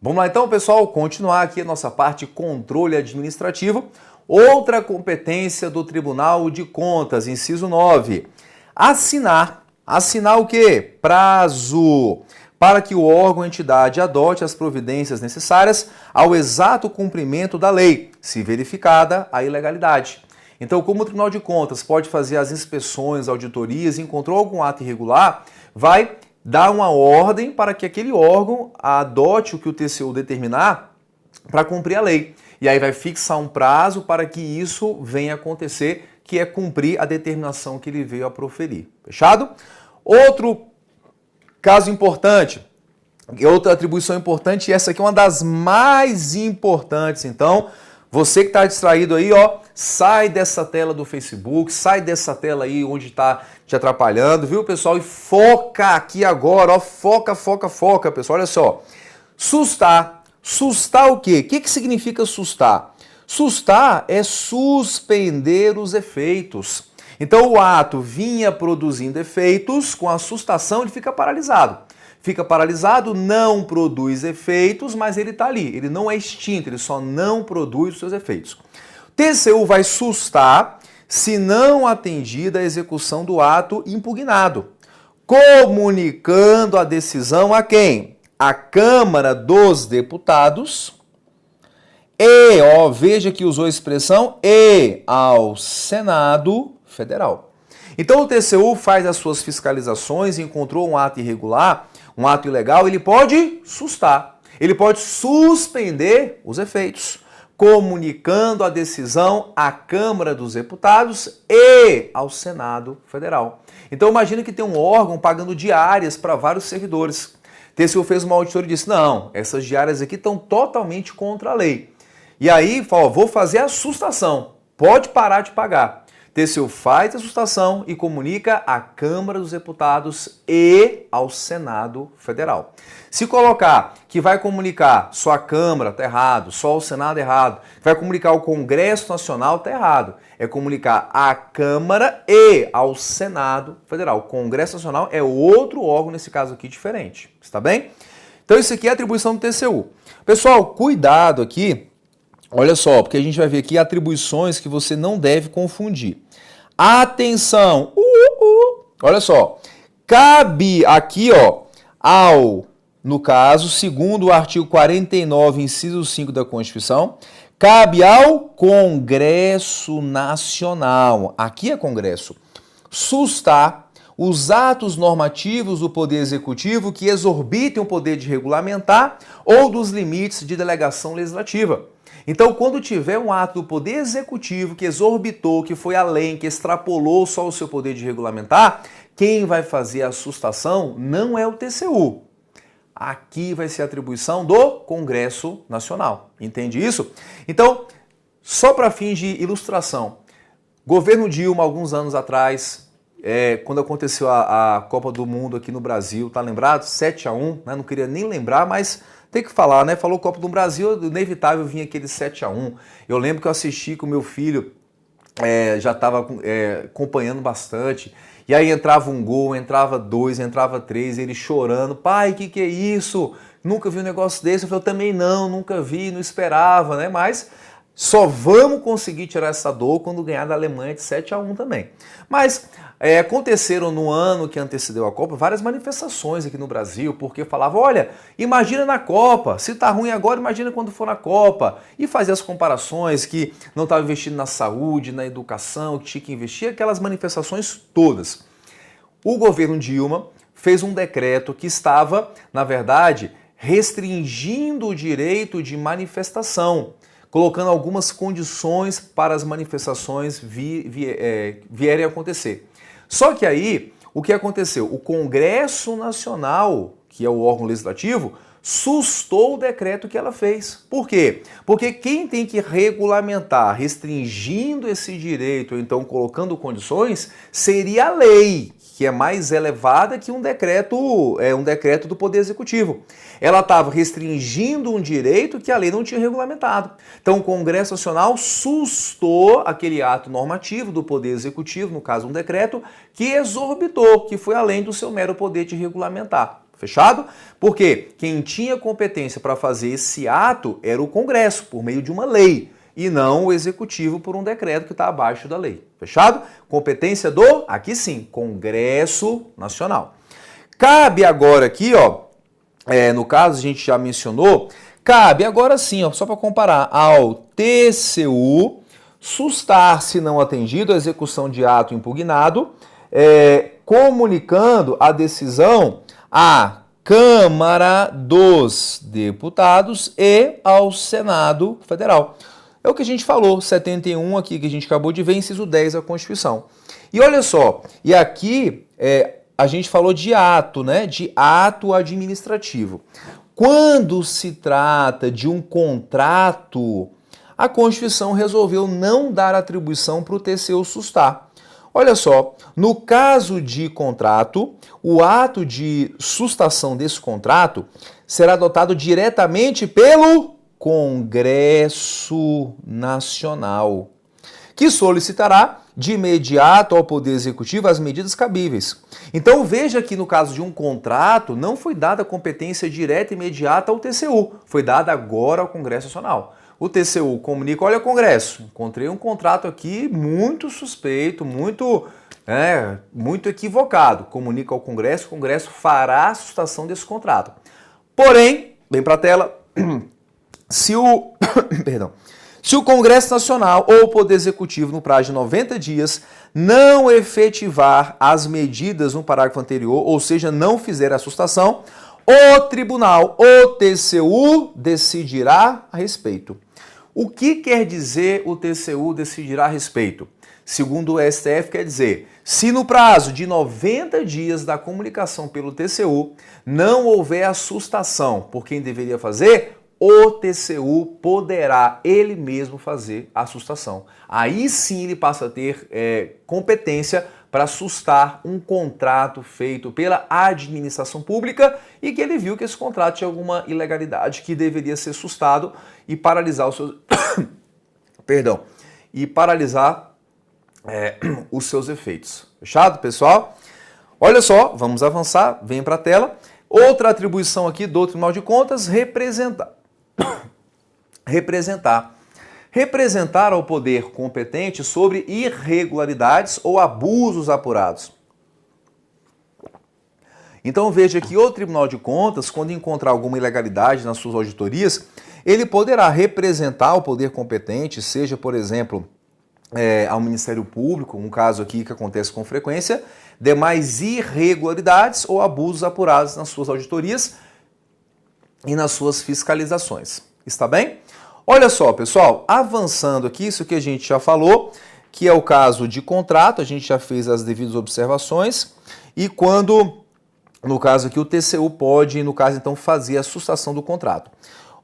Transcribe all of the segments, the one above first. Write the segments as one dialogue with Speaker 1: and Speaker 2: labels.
Speaker 1: Vamos lá então, pessoal, continuar aqui a nossa parte controle administrativo. Outra competência do Tribunal de Contas, inciso 9. Assinar. Assinar o quê? Prazo para que o órgão ou entidade adote as providências necessárias ao exato cumprimento da lei, se verificada a ilegalidade. Então, como o Tribunal de Contas pode fazer as inspeções, auditorias e encontrou algum ato irregular, vai dar uma ordem para que aquele órgão adote o que o TCU determinar para cumprir a lei. E aí vai fixar um prazo para que isso venha acontecer, que é cumprir a determinação que ele veio a proferir. Fechado? Outro caso importante, outra atribuição importante, e essa aqui é uma das mais importantes. Então, você que está distraído aí, ó, sai dessa tela do Facebook, sai dessa tela aí onde está te atrapalhando, viu, pessoal? E foca aqui agora, ó, foca, pessoal. Olha só, sustar. Sustar o quê? O que significa sustar? Sustar é suspender os efeitos. Então o ato vinha produzindo efeitos, com a sustação ele fica paralisado. Fica paralisado, não produz efeitos, mas ele está ali. Ele não é extinto, ele só não produz os seus efeitos. O TCU vai sustar se não atendida a execução do ato impugnado, comunicando a decisão a quem? A Câmara dos Deputados e, ó, veja que usou a expressão, e ao Senado Federal. Então o TCU faz as suas fiscalizações e encontrou um ato irregular, um ato ilegal, ele pode sustar, ele pode suspender os efeitos, comunicando a decisão à Câmara dos Deputados e ao Senado Federal. Então imagina que tem um órgão pagando diárias para vários servidores. TCU fez uma auditoria e disse, não, essas diárias aqui estão totalmente contra a lei. E aí, falou, vou fazer a sustação, pode parar de pagar. TCU faz a sustação e comunica à Câmara dos Deputados e ao Senado Federal. Se colocar que vai comunicar só a Câmara, está errado, só o Senado, errado, vai comunicar ao Congresso Nacional, está errado. É comunicar à Câmara e ao Senado Federal. O Congresso Nacional é outro órgão, nesse caso aqui, diferente. Está bem? Então isso aqui é a atribuição do TCU. Pessoal, cuidado aqui, olha só, porque a gente vai ver aqui atribuições que você não deve confundir. Atenção! Olha só, cabe aqui, ó, no caso, segundo o artigo 49, inciso 5 da Constituição, cabe ao Congresso Nacional, aqui é Congresso, sustar os atos normativos do Poder Executivo que exorbitem o poder de regulamentar ou dos limites de delegação legislativa. Então, quando tiver um ato do Poder Executivo que exorbitou, que foi além, que extrapolou só o seu poder de regulamentar, quem vai fazer a sustação não é o TCU. Aqui vai ser a atribuição do Congresso Nacional. Entende isso? Então, só para fins de ilustração, governo Dilma, alguns anos atrás, quando aconteceu a Copa do Mundo aqui no Brasil, tá lembrado? 7-1, né? Não queria nem lembrar, mas tem que falar, né? Falou Copa do Brasil, inevitável vinha aquele 7-1. Eu lembro que eu assisti com meu filho, já estava acompanhando bastante. E aí entrava um gol, entrava dois, entrava três, ele chorando. Pai, que é isso? Nunca vi um negócio desse. Eu falei, eu também não, nunca vi, não esperava, né? Mas só vamos conseguir tirar essa dor quando ganhar da Alemanha de 7-1 também. Mas aconteceram no ano que antecedeu a Copa várias manifestações aqui no Brasil, porque falavam, olha, imagina na Copa, se tá ruim agora, imagina quando for na Copa. E fazia as comparações que não estava investindo na saúde, na educação, que tinha que investir, aquelas manifestações todas. O governo Dilma fez um decreto que estava, na verdade, restringindo o direito de manifestação, colocando algumas condições para as manifestações vierem a acontecer. Só que aí, o que aconteceu? O Congresso Nacional, que é o órgão legislativo, sustou o decreto que ela fez. Por quê? Porque quem tem que regulamentar, restringindo esse direito, ou então colocando condições, seria a lei, que é mais elevada que um decreto do Poder Executivo. Ela estava restringindo um direito que a lei não tinha regulamentado. Então o Congresso Nacional sustou aquele ato normativo do Poder Executivo, no caso um decreto, que exorbitou, que foi além do seu mero poder de regulamentar. Fechado? Porque quem tinha competência para fazer esse ato era o Congresso, por meio de uma lei, e não o Executivo por um decreto que está abaixo da lei. Fechado? Competência do, aqui sim, Congresso Nacional. Cabe agora aqui, ó, no caso a gente já mencionou, cabe agora sim, ó, só para comparar, ao TCU sustar, se não atendido, a execução de ato impugnado, comunicando a decisão à Câmara dos Deputados e ao Senado Federal. É o que a gente falou, 71 aqui que a gente acabou de ver, inciso 10 da Constituição. E olha só, e aqui a gente falou de ato, né? De ato administrativo. Quando se trata de um contrato, a Constituição resolveu não dar atribuição para o TCU sustar. Olha só, no caso de contrato, o ato de sustação desse contrato será adotado diretamente pelo Congresso Nacional, que solicitará de imediato ao Poder Executivo as medidas cabíveis. Então veja que no caso de um contrato, não foi dada competência direta e imediata ao TCU, foi dada agora ao Congresso Nacional. O TCU comunica, olha Congresso, encontrei um contrato aqui muito suspeito, muito equivocado. Comunica ao Congresso, o Congresso fará a sustação desse contrato. Porém, bem para a tela, se o Congresso Nacional ou o Poder Executivo, no prazo de 90 dias, não efetivar as medidas no parágrafo anterior, ou seja, não fizer a sustação, o tribunal, o TCU, decidirá a respeito. O que quer dizer o TCU decidirá a respeito? Segundo o STF, quer dizer, se no prazo de 90 dias da comunicação pelo TCU não houver a sustação por quem deveria fazer, o TCU poderá ele mesmo fazer a sustação. Aí sim ele passa a ter competência para sustar um contrato feito pela administração pública e que ele viu que esse contrato tinha alguma ilegalidade que deveria ser sustado e paralisar os seus os seus efeitos. Fechado, pessoal? Olha só, vamos avançar, vem para a tela. Outra atribuição aqui do Tribunal de Contas, representar ao poder competente sobre irregularidades ou abusos apurados. Então veja que o Tribunal de Contas, quando encontrar alguma ilegalidade nas suas auditorias, ele poderá representar o poder competente, seja, por exemplo, ao Ministério Público, um caso aqui que acontece com frequência, demais irregularidades ou abusos apurados nas suas auditorias e nas suas fiscalizações. Está bem? Olha só, pessoal, avançando aqui, isso que a gente já falou, que é o caso de contrato, a gente já fez as devidas observações, e quando, no caso aqui, o TCU pode, no caso, então, fazer a sustação do contrato.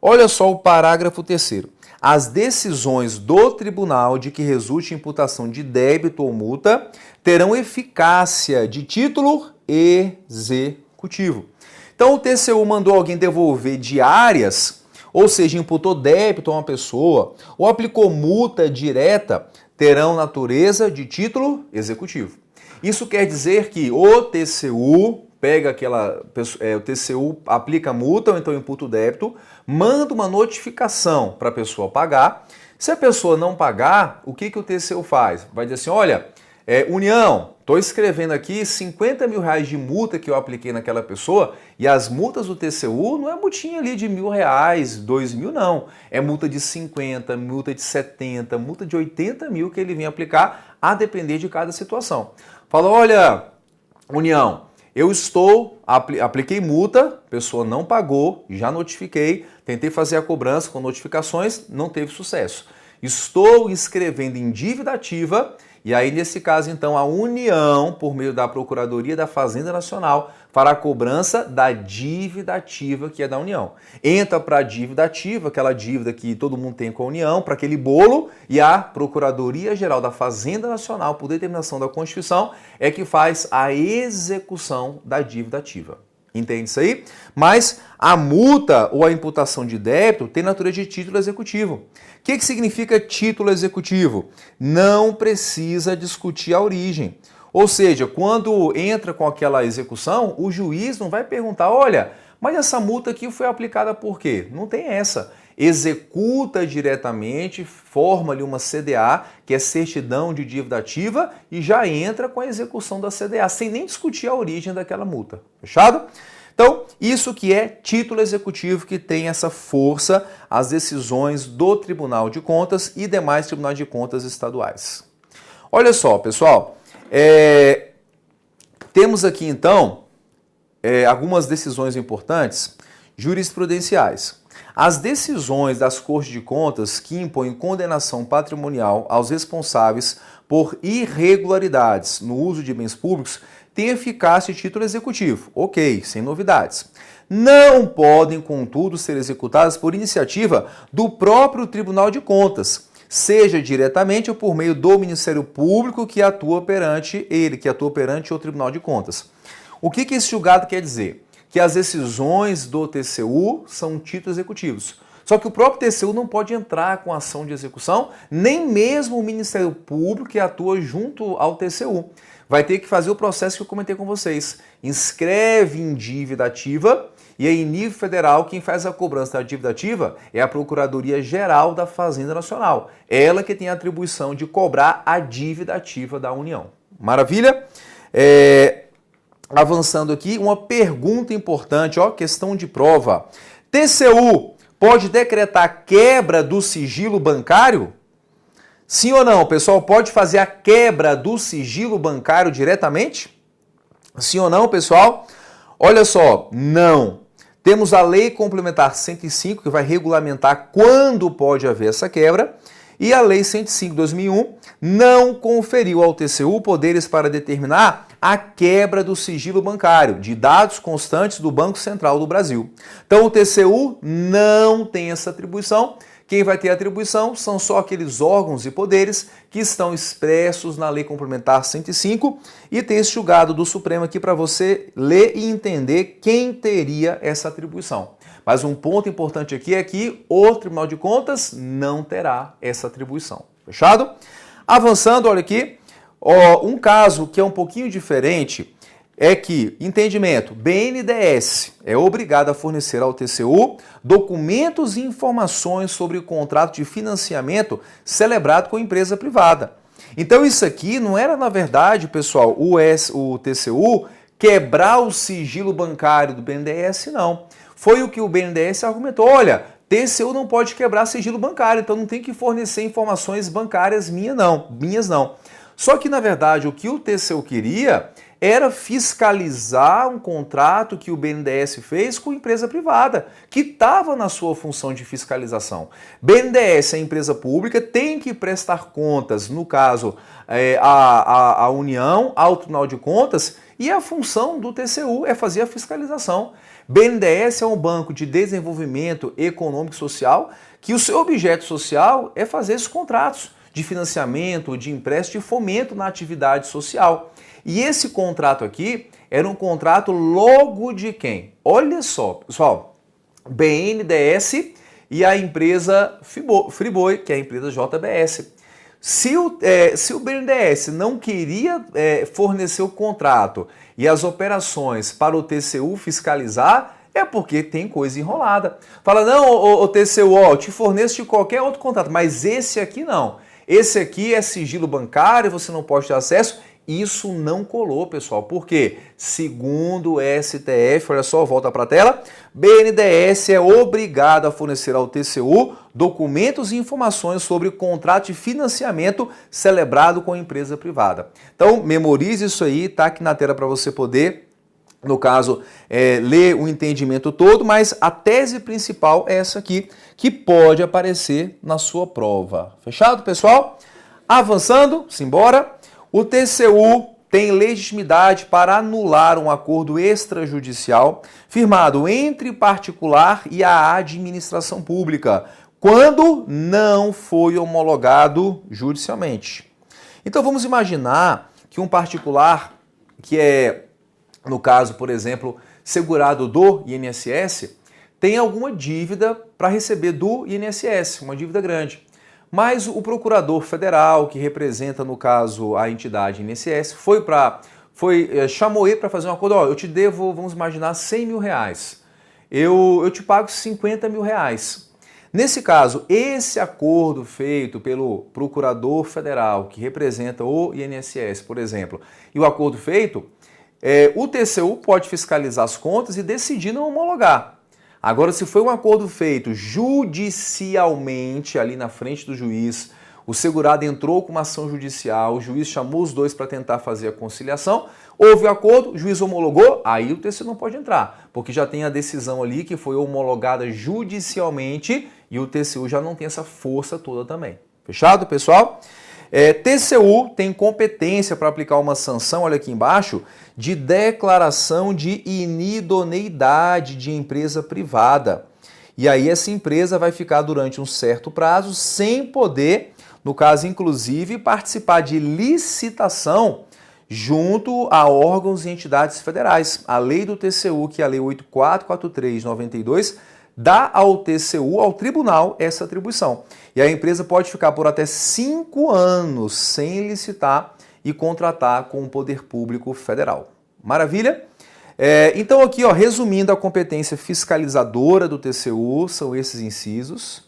Speaker 1: Olha só o parágrafo 3º. As decisões do tribunal de que resulte imputação de débito ou multa terão eficácia de título executivo. Então, o TCU mandou alguém devolver diárias, ou seja, imputou débito a uma pessoa, ou aplicou multa direta, terão natureza de título executivo. Isso quer dizer que o TCU o TCU aplica a multa ou então imputa o débito, manda uma notificação para a pessoa pagar. Se a pessoa não pagar, o que o TCU faz? Vai dizer assim, olha, União, estou escrevendo aqui 50 mil reais de multa que eu apliquei naquela pessoa e as multas do TCU não é multinha ali de R$1.000, 2.000 não. É multa de 50, multa de 70, multa de 80 mil que ele vem aplicar a depender de cada situação. Fala, olha, União, eu apliquei multa, a pessoa não pagou, já notifiquei, tentei fazer a cobrança com notificações, não teve sucesso. Estou escrevendo em dívida ativa e aí, nesse caso, então, a União, por meio da Procuradoria da Fazenda Nacional, fará a cobrança da dívida ativa que é da União. Entra para a dívida ativa, aquela dívida que todo mundo tem com a União, para aquele bolo, e a Procuradoria-Geral da Fazenda Nacional, por determinação da Constituição, é que faz a execução da dívida ativa. Entende isso aí? Mas a multa ou a imputação de débito tem natureza de título executivo. O que significa título executivo? Não precisa discutir a origem. Ou seja, quando entra com aquela execução, o juiz não vai perguntar, olha, mas essa multa aqui foi aplicada por quê? Não tem essa. Executa diretamente, forma ali uma CDA, que é certidão de dívida ativa, e já entra com a execução da CDA, sem nem discutir a origem daquela multa. Fechado? Então, isso que é título executivo, que tem essa força às decisões do Tribunal de Contas e demais tribunais de contas estaduais. Olha só, pessoal, temos aqui então algumas decisões importantes jurisprudenciais. As decisões das Cortes de Contas que impõem condenação patrimonial aos responsáveis por irregularidades no uso de bens públicos têm eficácia de título executivo, ok, sem novidades. Não podem, contudo, ser executadas por iniciativa do próprio Tribunal de Contas, seja diretamente ou por meio do Ministério Público que atua perante o Tribunal de Contas. O que esse julgado quer dizer? Que as decisões do TCU são títulos executivos. Só que o próprio TCU não pode entrar com ação de execução, nem mesmo o Ministério Público que atua junto ao TCU. Vai ter que fazer o processo que eu comentei com vocês. Inscreve em dívida ativa e aí, em nível federal, quem faz a cobrança da dívida ativa é a Procuradoria-Geral da Fazenda Nacional. Ela que tem a atribuição de cobrar a dívida ativa da União. Maravilha? Avançando aqui, uma pergunta importante, questão de prova. TCU pode decretar quebra do sigilo bancário? Sim ou não, pessoal? Pode fazer a quebra do sigilo bancário diretamente? Sim ou não, pessoal? Olha só, não. Temos a Lei Complementar 105, que vai regulamentar quando pode haver essa quebra, e a Lei 105/2001 não conferiu ao TCU poderes para determinar a quebra do sigilo bancário de dados constantes do Banco Central do Brasil. Então o TCU não tem essa atribuição. Quem vai ter atribuição são só aqueles órgãos e poderes que estão expressos na Lei Complementar 105 e tem esse julgado do Supremo aqui para você ler e entender quem teria essa atribuição. Mas um ponto importante aqui é que o Tribunal de Contas não terá essa atribuição. Fechado? Avançando, olha aqui, um caso que é um pouquinho diferente é que, entendimento, BNDES é obrigado a fornecer ao TCU documentos e informações sobre o contrato de financiamento celebrado com empresa privada. Então isso aqui não era, na verdade, pessoal, o TCU quebrar o sigilo bancário do BNDES, não. Foi o que o BNDES argumentou, olha, TCU não pode quebrar sigilo bancário, então não tem que fornecer informações bancárias minhas não. Só que, na verdade, o que o TCU queria era fiscalizar um contrato que o BNDES fez com empresa privada, que estava na sua função de fiscalização. BNDES é empresa pública, tem que prestar contas, no caso, a União, ao Tribunal de Contas, e a função do TCU é fazer a fiscalização. BNDES é um banco de desenvolvimento econômico e social, que o seu objeto social é fazer esses contratos de financiamento, de empréstimo, de fomento na atividade social. E esse contrato aqui era um contrato logo de quem? Olha só, pessoal, BNDES e a empresa Friboi, que é a empresa JBS. Se o BNDES não queria fornecer o contrato e as operações para o TCU fiscalizar, é porque tem coisa enrolada. Fala, não, o TCU, eu te forneço de qualquer outro contrato, mas esse aqui não. Esse aqui é sigilo bancário, você não pode ter acesso. Isso não colou, pessoal. Por quê? Segundo o STF, olha só, volta para a tela, BNDES é obrigado a fornecer ao TCU documentos e informações sobre o contrato de financiamento celebrado com a empresa privada. Então, memorize isso aí, tá aqui na tela para você poder, no caso, ler o entendimento todo, mas a tese principal é essa aqui, que pode aparecer na sua prova. Fechado, pessoal? Avançando, simbora. O TCU tem legitimidade para anular um acordo extrajudicial firmado entre particular e a administração pública, quando não foi homologado judicialmente. Então vamos imaginar que um particular que é, no caso, por exemplo, segurado do INSS, tem alguma dívida para receber do INSS, uma dívida grande. Mas o procurador federal, que representa, no caso, a entidade INSS, chamou ele para fazer um acordo. Ó, eu te devo, vamos imaginar, 100 mil reais. Eu te pago 50 mil reais. Nesse caso, esse acordo feito pelo procurador federal, que representa o INSS, por exemplo, e o acordo feito, o TCU pode fiscalizar as contas e decidir não homologar. Agora, se foi um acordo feito judicialmente, ali na frente do juiz, o segurado entrou com uma ação judicial, o juiz chamou os dois para tentar fazer a conciliação, houve o acordo, o juiz homologou, aí o TCU não pode entrar, porque já tem a decisão ali que foi homologada judicialmente e o TCU já não tem essa força toda também. Fechado, pessoal? TCU tem competência para aplicar uma sanção, olha aqui embaixo, de declaração de inidoneidade de empresa privada. E aí essa empresa vai ficar durante um certo prazo sem poder, no caso inclusive, participar de licitação junto a órgãos e entidades federais. A lei do TCU, que é a lei 8443/92, dá ao TCU, ao tribunal, essa atribuição. E a empresa pode ficar por até 5 anos sem licitar e contratar com o poder público federal. Maravilha? Então aqui, ó, resumindo a competência fiscalizadora do TCU, são esses incisos.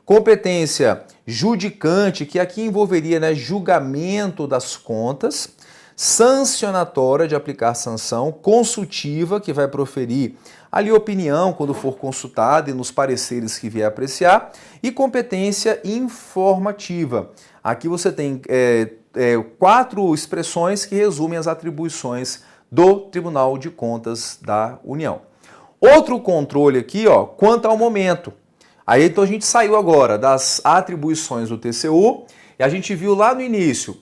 Speaker 1: Competência judicante, que aqui envolveria, né, julgamento das contas. Sancionatória, de aplicar sanção. Consultiva, que vai proferir ali opinião quando for consultada e nos pareceres que vier apreciar. E competência informativa. Aqui você tem 4 expressões que resumem as atribuições do Tribunal de Contas da União. Outro controle aqui, ó, quanto ao momento. Aí então a gente saiu agora das atribuições do TCU e a gente viu lá no início,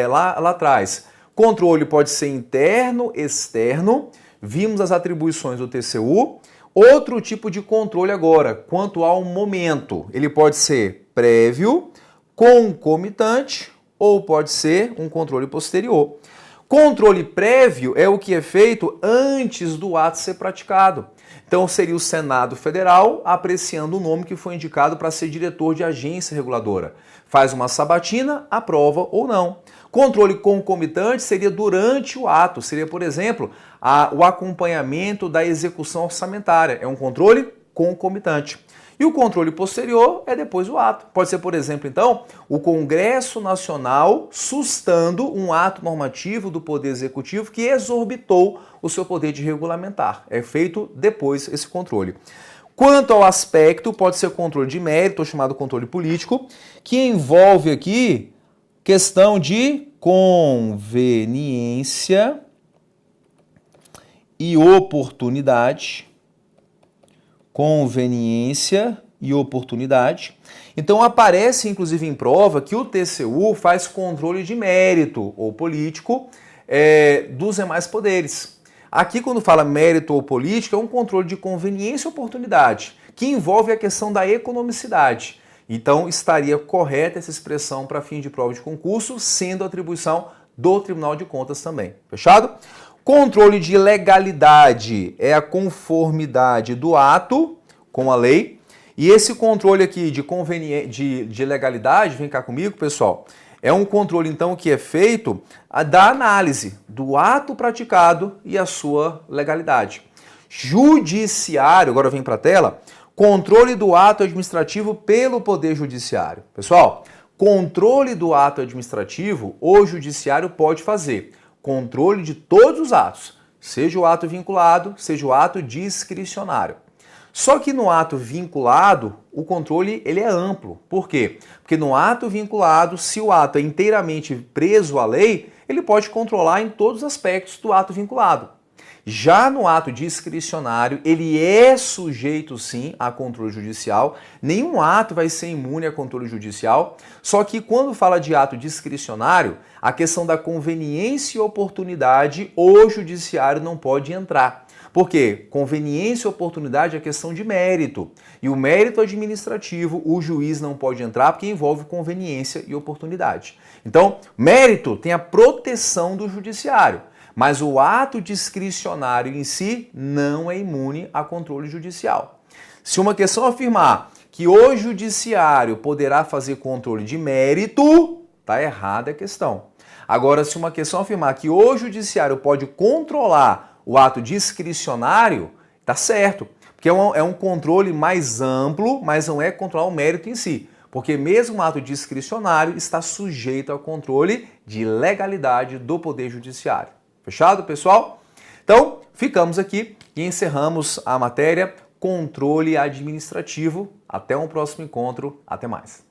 Speaker 1: lá atrás, controle pode ser interno, externo, vimos as atribuições do TCU. Outro tipo de controle agora, quanto ao momento, ele pode ser prévio, concomitante ou pode ser um controle posterior. Controle prévio é o que é feito antes do ato ser praticado. Então seria o Senado Federal apreciando o nome que foi indicado para ser diretor de agência reguladora. Faz uma sabatina, aprova ou não. Controle concomitante seria durante o ato, seria, por exemplo, o acompanhamento da execução orçamentária. É um controle concomitante. E o controle posterior é depois do ato. Pode ser, por exemplo, então, o Congresso Nacional sustando um ato normativo do Poder Executivo que exorbitou o seu poder de regulamentar. É feito depois esse controle. Quanto ao aspecto, pode ser controle de mérito, ou chamado controle político, que envolve aqui questão de conveniência e oportunidade. Conveniência e oportunidade. Então aparece inclusive em prova que o TCU faz controle de mérito ou político dos demais poderes. Aqui quando fala mérito ou político é um controle de conveniência e oportunidade, que envolve a questão da economicidade. Então estaria correta essa expressão para fim de prova de concurso, sendo atribuição do Tribunal de Contas também. Fechado? Controle de legalidade é a conformidade do ato com a lei. E esse controle aqui de legalidade, vem cá comigo, pessoal, é um controle, então, que é feito da análise do ato praticado e a sua legalidade. Judiciário, agora vem para a tela, controle do ato administrativo pelo Poder Judiciário. Pessoal, controle do ato administrativo, o Judiciário pode fazer. Controle de todos os atos, seja o ato vinculado, seja o ato discricionário. Só que no ato vinculado, o controle ele é amplo. Por quê? Porque no ato vinculado, se o ato é inteiramente preso à lei, ele pode controlar em todos os aspectos do ato vinculado. Já no ato discricionário, ele é sujeito sim a controle judicial, nenhum ato vai ser imune a controle judicial, só que quando fala de ato discricionário, a questão da conveniência e oportunidade, o judiciário não pode entrar. Por quê? Conveniência e oportunidade é questão de mérito, e o mérito administrativo o juiz não pode entrar porque envolve conveniência e oportunidade. Então, mérito tem a proteção do judiciário. Mas o ato discricionário em si não é imune a controle judicial. Se uma questão afirmar que o judiciário poderá fazer controle de mérito, está errada a questão. Agora, se uma questão afirmar que o judiciário pode controlar o ato discricionário, está certo. Porque é um controle mais amplo, mas não é controlar o mérito em si. Porque mesmo o ato discricionário está sujeito ao controle de legalidade do Poder Judiciário. Fechado, pessoal? Então, ficamos aqui e encerramos a matéria controle administrativo. Até um próximo encontro. Até mais.